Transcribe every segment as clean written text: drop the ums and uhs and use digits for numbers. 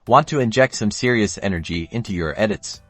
Want to inject some serious energy into your edits?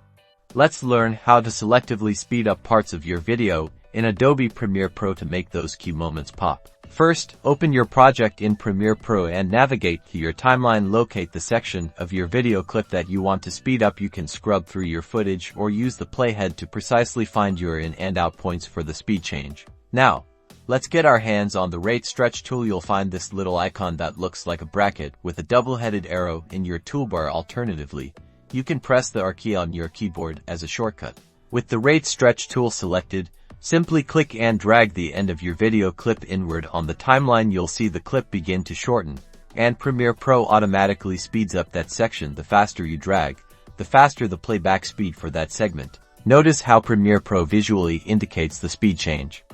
Let's learn how to selectively speed up parts of your video in Adobe Premiere Pro to make those key moments pop. First, open your project in Premiere Pro and navigate to your timeline. Locate the section of your video clip that you want to speed up. You can scrub through your footage or use the playhead to precisely find your in and out points for the speed change. Now, let's get our hands on the rate stretch tool. You'll find this little icon that looks like a bracket with a double-headed arrow in your toolbar. Alternatively, you can press the R key on your keyboard as a shortcut. With the rate stretch tool selected, simply click and drag the end of your video clip inward on the timeline. You'll see the clip begin to shorten, and Premiere Pro automatically speeds up that section. The faster you drag, the faster the playback speed for that segment. Notice how Premiere Pro visually indicates the speed change.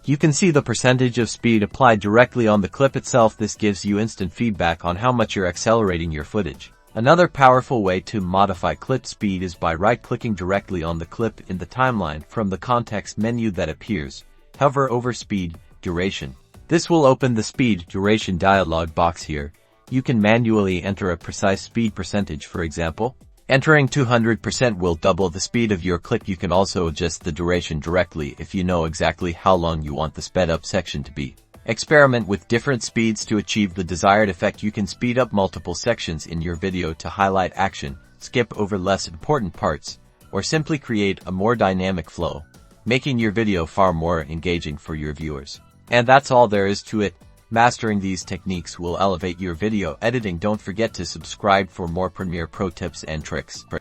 You can see the percentage of speed applied directly on the clip itself. This gives you instant feedback on how much you're accelerating your footage. Another powerful way to modify clip speed is by right-clicking directly on the clip in the timeline from the context menu that appears. Hover over Speed Duration. This will open the Speed Duration dialog box here. You can manually enter a precise speed percentage. For example, entering 200% will double the speed of your clip. You can also adjust the duration directly if you know exactly how long you want the sped up section to be. Experiment with different speeds to achieve the desired effect. You can speed up multiple sections in your video to highlight action, skip over less important parts, or simply create a more dynamic flow, making your video far more engaging for your viewers. And that's all there is to it. Mastering these techniques will elevate your video editing. Don't forget to subscribe for more Premiere Pro tips and tricks.